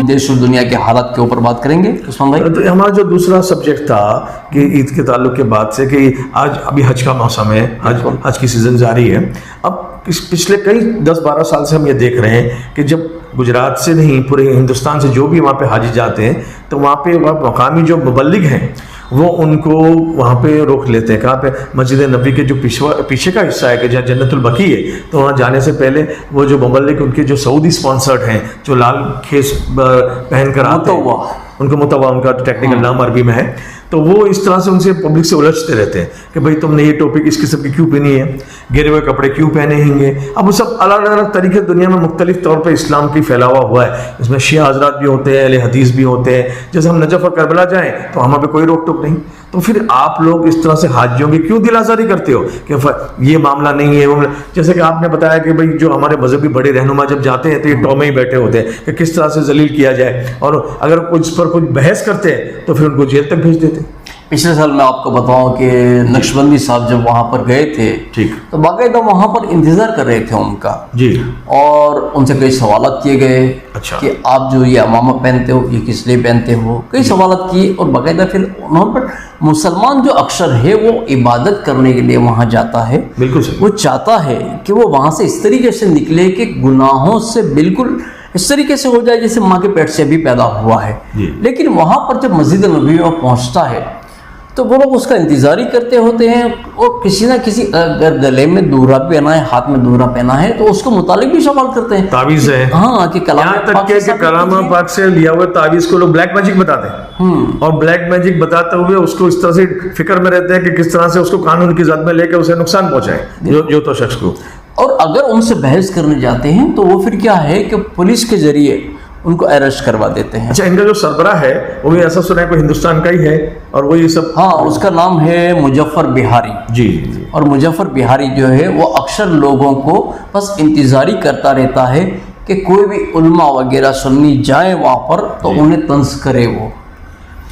देश और दुनिया के हालात के ऊपर बात करेंगे उस्मान भाई। तो हमारा जो दूसरा सब्जेक्ट था कि ईद के ताल्लुक के बाद से कि आज अभी हज का मौसम है, हज की सीज़न जारी है। अब पिछले कई 10-12 साल से हम ये देख रहे हैं कि जब गुजरात से नहीं पूरे हिंदुस्तान से जो भी वहाँ पे हाजी जाते हैं तो वहाँ पे मकामी जो मुबल्लिग हैं वो उनको वहाँ पे रोक लेते हैं। कहाँ पे? मस्जिद नबी के जो पीछे का हिस्सा है कि जहाँ जन्नतुल बकी है, तो वहाँ जाने से पहले वो जो मुबल्लिग उनके जो सऊदी स्पॉन्सर्ड हैं, जो लाल खेस पहन कर आते हैं, उनको मुतवा उनका टेक्निकल नाम अरबी में है, तो वो इस तरह से उनसे पब्लिक से उलझते रहते हैं कि भाई तुमने ये टोपी इस किस्म की क्यों पहनी है, गिरे हुए कपड़े क्यों पहने होंगे। अब वो सब अलग अलग तरीके दुनिया में मुख्तलिफ तौर पे इस्लाम की फैलावा हुआ है। इसमें शिया हजरात भी होते हैं, अहले हदीस भी होते हैं। जैसे हम नजफ और करबला जाएं तो वहाँ पे कोई रोक टोक नहीं। तो फिर आप लोग इस तरह से हाजियों की क्यों दिल आज़ारी करते हो कि ये मामला नहीं है। जैसे कि आपने बताया कि भाई जो हमारे मजहबी बड़े रहनुमा जब जाते हैं तो ये टॉमे ही बैठे होते हैं कि किस तरह से जलील किया जाए, और अगर कुछ पर कुछ बहस करते हैं तो फिर उनको जेल तक भेज देते हैं। पिछले साल मैं आपको बताऊं कि नक्शबंदी साहब जब वहाँ पर गए थे, ठीक, तो बाकायदा वहाँ पर इंतज़ार कर रहे थे उनका जी, और उनसे कई सवालात किए गए। अच्छा, कि आप जो ये अमामा पहनते हो ये किस लिए पहनते हो, कई सवालात किए। और बाकायदा फिर उन्होंने पर मुसलमान जो अक्सर है वो इबादत करने के लिए वहाँ जाता है, बिल्कुल सही, वो चाहता है कि वो वहाँ से इस तरीके से निकले कि गुनाहों से बिल्कुल इस तरीके से हो जाए जैसे माँ के पेट से अभी पैदा हुआ है। लेकिन वहाँ पर जब मस्जिद नबी में पहुँचता है तो वो लोग उसका इंतजार ही करते होते हैं, और किसी ना किसी अगर गले में दूरा पहना है, हाथ में दूरा पहना है, तो उसको मुतालिक भी सवाल करते हैं, तावीज़ है, हाँ, कि कलाम पाक से लिया हुआ तावीज़ को लोग ब्लैक मैजिक बताते हैं, और ब्लैक मैजिक बताते हुए उसको इस तरह से फिक्र में रहते हैं कि किस तरह से उसको कानून की जद में लेकर उसे नुकसान पहुंचाए जो तो शख्स को। और अगर उनसे बहस करने जाते हैं तो वो फिर क्या है कि पुलिस के जरिए उनको अरेस्ट करवा देते हैं। अच्छा, इनका जो सरबराह है वो भी ऐसा सुना है कोई हिंदुस्तान का ही है, और वो ये सब, हाँ, उसका नाम है मुजफ्फर बिहारी जी। और मुजफ्फर बिहारी जो है वो अक्सर लोगों को बस इंतजारी करता रहता है कि कोई भी उल्मा वगैरह सुन्नी जाए वहाँ पर तो उन्हें तंज करे वो।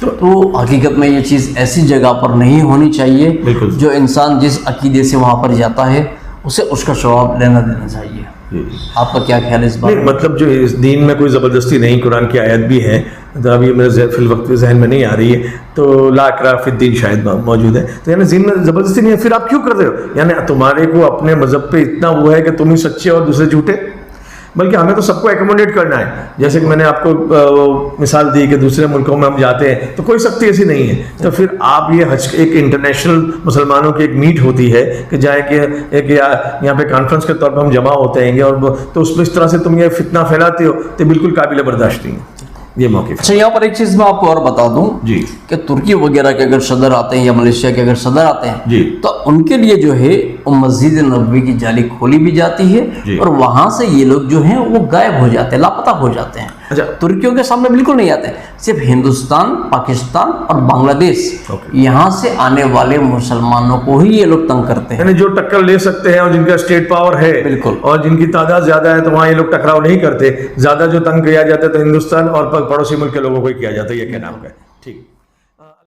तो हकीकत में ये चीज़ ऐसी जगह पर नहीं होनी चाहिए। जो इंसान जिस अकीदे से वहाँ पर जाता है उसे उसका सवाब लेना देना चाहिए। आपका क्या ख्याल है इस बात में? मतलब जो इस दीन में कोई ज़बरदस्ती नहीं, कुरान की आयत भी है, तो अभी मेरे फिल वक्त जहन में नहीं आ रही है, तो ला इकराह फिद्दीन शायद मौजूद है, तो यानी दीन में ज़बरदस्ती नहीं है। फिर आप क्यों कर रहे हो? यानी तुम्हारे को अपने मज़हब पे इतना वो है कि तुम ही सच्चे और दूसरे झूठे, बल्कि हमें तो सबको एकोमोडेट करना है। जैसे कि मैंने आपको मिसाल दी कि दूसरे मुल्कों में हम जाते हैं तो कोई सख्ती ऐसी नहीं है, तो फिर आप ये हज एक इंटरनेशनल मुसलमानों की एक मीट होती है कि जाए कि एक यहाँ पे कॉन्फ्रेंस के तौर पर हम जमा होते हैं, और तो उसमें इस तरह से तुम ये फितना फैलाते हो तो बिल्कुल काबिल बर्दाश्त नहीं है ये मौके। अच्छा, यहाँ पर एक चीज़ मैं आपको और बता दूं जी कि तुर्की वगैरह के अगर सदर आते हैं या मलेशिया के अगर सदर आते हैं जी, तो उनके लिए जो है वो मस्जिद नबवी की जाली खोली भी जाती है और वहां से ये लोग जो हैं वो गायब हो जाते हैं, लापता हो जाते हैं। अच्छा, तुर्कियों के सामने बिल्कुल नहीं आते, सिर्फ हिंदुस्तान, पाकिस्तान और बांग्लादेश यहाँ से आने वाले मुसलमानों को ही ये लोग तंग करते हैं। यानी जो टक्कर ले सकते हैं और जिनका स्टेट पावर है बिल्कुल, और जिनकी तादाद ज्यादा है, तो वहाँ ये लोग टकराव नहीं करते। ज्यादा जो तंग किया जाता है तो हिंदुस्तान और पड़ोसी मुल्क के लोगों को ही किया जाता है। ये क्या नाम है? ठीक।